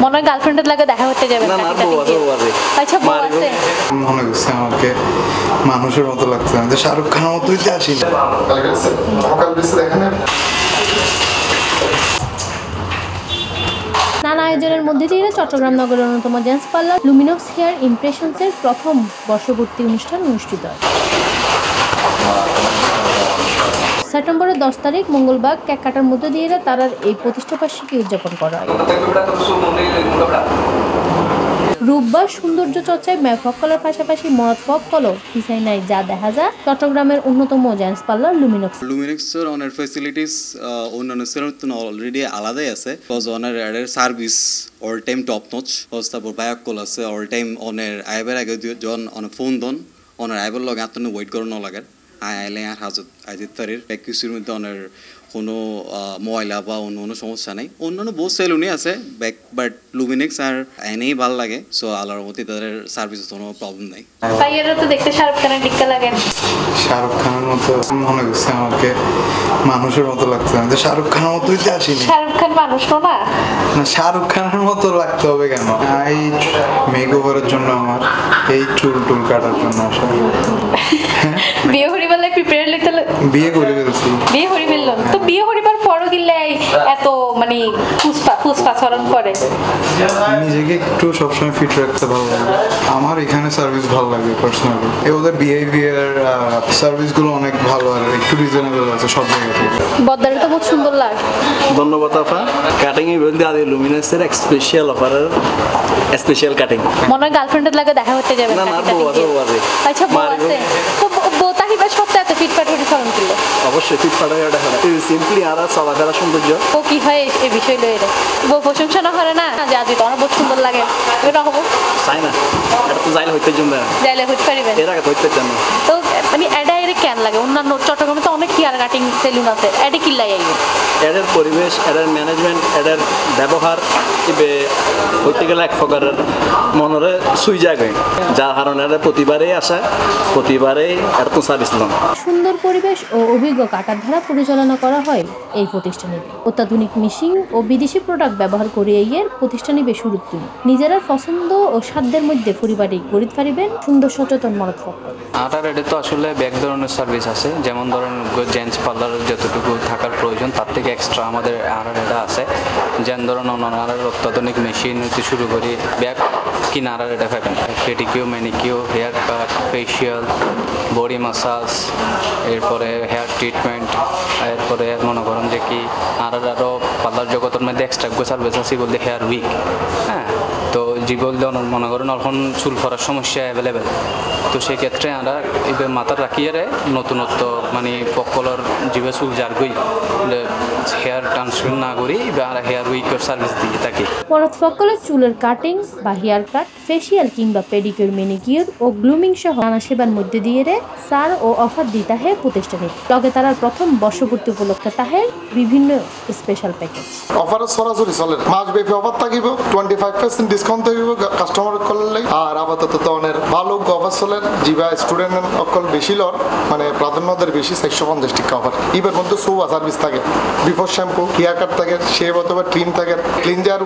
মনে হয় গার্লফ্রেন্ডের লাগে দেখা করতে যাবেন না না বউ আছে আচ্ছা বউ আছে মনে হচ্ছে আমাকে মানুষের মতো লাগছে না, শাহরুখ খানের মতোই তো আসি না। নানা আয়োজনের মধ্যে দিয়ে চট্টগ্রাম নগরের অন্যতম জেন্টস পার্লার লুমিনক্স হেয়ার ইমপ্রেশনসের প্রথম বর্ষপূর্তি অনুষ্ঠান অনুষ্ঠিত হয়। সেপ্টেম্বরের 10 তারিখ মঙ্গলবার কেক কাটার মধ্যে দিয়ে তারা এই প্রতিষ্ঠাবার্ষিকী উদযাপন করা হয়। রূপবার সৌন্দর্য চর্চায় মেকআপ কলার পাশাপাশি মদ পপ কলো পিছাই নাই যা দেখা যায় চট্টগ্রামের অন্যতম জেন্টস পার্লার লুমিনক্স। লুমিনক্সের অনেক ফ্যাসিলিটিস অন্যান্য সেলের তুলনায় অলরেডি আলাদাই আছে। কজ অনের এর service all time top notch. Cause তারপর বায়াক কল আছে অল টাইম অনের আইবার আগে যখন অনেক ফোন দন অনের আইবার লগে আত্মনে ওয়েট করানো লাগে। আইলে আর হাজত আইজিত তারির এক কিছুর মধ্যে অনের কোনো ময়লা বা অন্য কোনো সমস্যা নেই। অন্যান্য বহু সেলুনই আছে বাট লুমিনেক্স আর এনেই ভালো লাগে। সো আল্লাহর মধ্যে তাদের সার্ভিসের কোনো প্রবলেম নেই। ভাইয়েরা তো দেখতে শাহরুখ খানের টিক্কা লাগে। শাহরুখ খানের মতো মনে হচ্ছে আমাকে মানুষের মতো লাগছে না, শাহরুখ খানের মতোই তো আসি না। শাহরুখ খান মানুষ না, শাহরুখ খানের মতো লাগতে হবে কেন? এই মেক ওভারের জন্য আমার এই চুল টুল কাটার জন্য আসা। বিয়ে হরিবার লাগে প্রিপেয়ার লিখতে বিয়ে করে ফেলছি। বিয়ে হরি ফেললেন তো বিয়ে হরিবার পরও দিলে এত মানে ফুসফা ছড়ন করে। নিজেকে একটু সবসময় ফিট রাখতে ভালো লাগে। আমার এখানে সার্ভিস ভালো লাগে পার্সোনালি। ওদের বিহেভিয়ার সার্ভিসগুলো অনেক ভালো আর একটু রিজনেবল আছে সব জায়গা থেকে। বদ্দারে তো বহুত সুন্দর লাগে। ধন্যবাদ আপা। কাটিং এ বলতে আদি লুমিনাসের স্পেশাল অফারের স্পেশাল কাটিং। মনে হয় গার্লফ্রেন্ডের লাগে দেখা করতে যাবেন। না না বউ আছে। আচ্ছা বউ আছে তো বউ তাহিবা সত্যি এত ফিটফাট হয়ে ছড়ন করলো। অবশ্যই ফিটফাট হয়ে এটা সিম্পলি আর চলাফেরা সৌন্দর্য। ও কি হয় এই বিষয় লয়ে বউ প্রশংসা না করে না যে আজ তোমার বহুত সুন্দর লাগে এটা হবো চাই না এটা তো যাইলে হইতে জন্য যাইলে হইতে পারিবেন এর আগে হইতে চান তো মানে এটা এর কেন লাগে? অন্যান্য চট্টগ্রামে তো অনেক হেয়ার কাটিং সেলুন আছে, এটা কি লাগে? এর পরিবেশ এর ম্যানেজমেন্ট এর ব্যবহার ইবে হইতে গেলে এক প্রকারের মনরে সুই জায়গায় যার কারণে প্রতিবারেই আসে, প্রতিবারেই এর তো সার্ভিস লন। সুন্দর পরিবেশ ও অভিজ্ঞ কাটার ধারা পরিচালনা করা হয় এই প্রতিষ্ঠানে। অত্যাধুনিক মেশিন ও বিদেশি প্রোডাক্ট ব্যবহার করে এর প্রতিষ্ঠানে বেশ উদ্যোগী। নিজেরা পছন্দ ও সাধ্যের মধ্যে পরিবারিক গড়িতে পারিবেন সুন্দর সচেতন মনত ফক্কর। আটার এটা তো আসলে ব্যাক ধরনের সার্ভিস আছে, যেমন ধরেন জেন্টস পার্লারের যতটুকু থাকার প্রয়োজন তার থেকে এক্সট্রা আমাদের আটার এটা আছে। যেন ধরুন অন্যান্য অত্যাধুনিক মেশিন হতে শুরু করি ব্যাক কিনা আটার এটা পাবেন। Pedicure manicure hair cut facial body massage এরপরে হেয়ার ট্রিটমেন্ট এরপরে মনে করেন যে কি আরও পার্লার জগতের মধ্যে এক্সট্রা সার্ভিস আছে বলতে হেয়ার উইক। হ্যাঁ তো যে বলতে মনে করেন এখন চুল পড়ার সমস্যা অ্যাভেলেবেল, তো সেক্ষেত্রে আমরা এবার মাথার রাখিয়ে নতুনত্ব মানে পকলর জীবে চুল যার গই হেয়ার ট্রান্সফার না করি বা হেয়ার উইকের সার্ভিস দিয়ে থাকি। মনত ফক্কলের চুলের কাটিং বা হেয়ার কাট ফেসিয়াল কিংবা পেডিকিউর ম্যানিকিউর ও গ্লুমিং সহ নানা সেবার মধ্যে দিয়ে সার ও অফার দিতে হয় প্রতিষ্ঠানে। লগে তারা প্রথম বর্ষপূর্তি উপলক্ষে তাহের বিভিন্ন স্পেশাল প্যাকেজ অফার সরাসরি চলে মাসব্যাপী অফার থাকিব 25% ডিসকাউন্ট থাকিব কাস্টমার করলে। আর আপাতত তো অনেক ভালো অফার চলে যা স্টুডেন্ট অকল বেশি লর মানে প্রাধান্যদের বেশি 450 টাকা অফার। এবার মধ্যে সোয়া সার্ভিস থাকে, বিফোর শ্যাম্পু হেয়ার কাট থাকে, শেভ অথবা ট্রিম থাকে, ক্লিনজার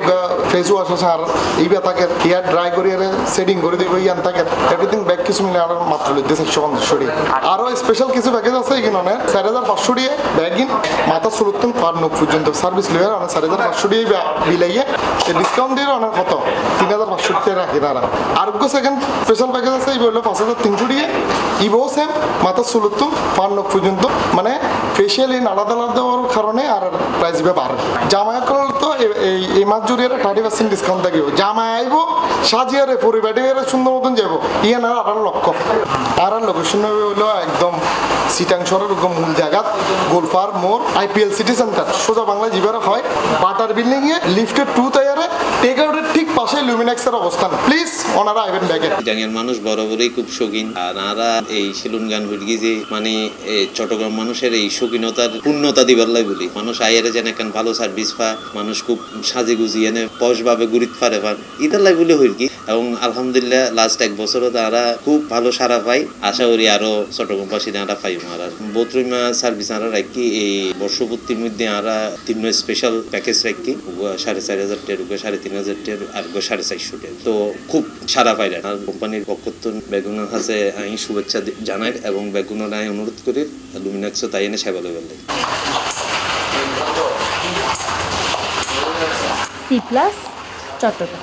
ফেস ওয়াশ আছে আর ইবা থাকে, হেয়ার ড্রাই করিয়ে সেটিং করে দিব ইয়ান থাকে এভরিথিং ব্যাক কিছু মিলে আর মাত্র 450 টাকা। আরও স্পেশাল কিছু প্যাকেজ আছে এখানে 4500 টাকা ব্যাগিন মাথা শুরুত্তম পার নোক পর্যন্ত সার্ভিস লেয়ার 4500 টাকা বিলাইয়ে ডিসকাউন্ট দিয়ে অনেক কত 3500 টাকা রাখি তারা। আরোগ্য সেকেন্ড স্পেশাল প্যাকেজ আছে এই বললো 5300 টাকা। ইবও সেম মাথা শুরুত্তম পার নোক পর্যন্ত মানে ফেসিয়াল এই আলাদা আলাদা হওয়ার কারণে আর প্রাইস বাড়ে। জামাই করলে তো এই মাস জুড়ে 30% ডিসকাউন্ট থাকিব। জামাই আইব সাজিয়ারে পরিবারে সুন্দর মতন যাব ইয়ে না আর লক্ষ্য আর লোকেশন হইলো একদম সিটাংশরের মূল জায়গা গোলফার মোড় IPL সিটি সেন্টার সোজা বাংলা জিবার হয় বাটার বিল্ডিং এ লিফটের 2 টায়ারে টেক আউটের ঠিক পাশে লুমিনেক্সের অবস্থান প্লিজ ওনারা আইবেন ব্যাগে জাঙ্গের মানুষ বরাবরই খুব শৌখিন আর আরা এই সেলুন গান হইলগি যে মানে চট্টগ্রাম মানুষের এই শৌখিনতার পূর্ণতা দিবার লাই বলি মানুষ আইয়ারে যেন একখান ভালো সার্ভিস পায় মানুষ খুব সাজে গুজিয়ে এনে পশভাবে ঘুরিত পারে পান ইতার লাই বলে হইলকি এবং আলহামদুলিল্লাহ লাস্ট 1 বছরও তারা খুব ভালো সারা পাই আশা করি আরো চট্টগ্রামবাসী আরা পাই আর বত্রিমা সার্ভিস আরা রাখি এই বর্ষপূর্তির মধ্যে আরা 3 স্পেশাল প্যাকেজ রাখি 4,500 টাকা 3,500 টাকা আর 450 টাকা তো খুব সারা পাই আর কোম্পানির পক্ষ থেকে বেগুনের কাছে আমি শুভেচ্ছা জানাই এবং বেগুনের আমি অনুরোধ করি লুমিনেক্সও তাই এনে সেবা দেবেন C+ চট্টগ্রাম।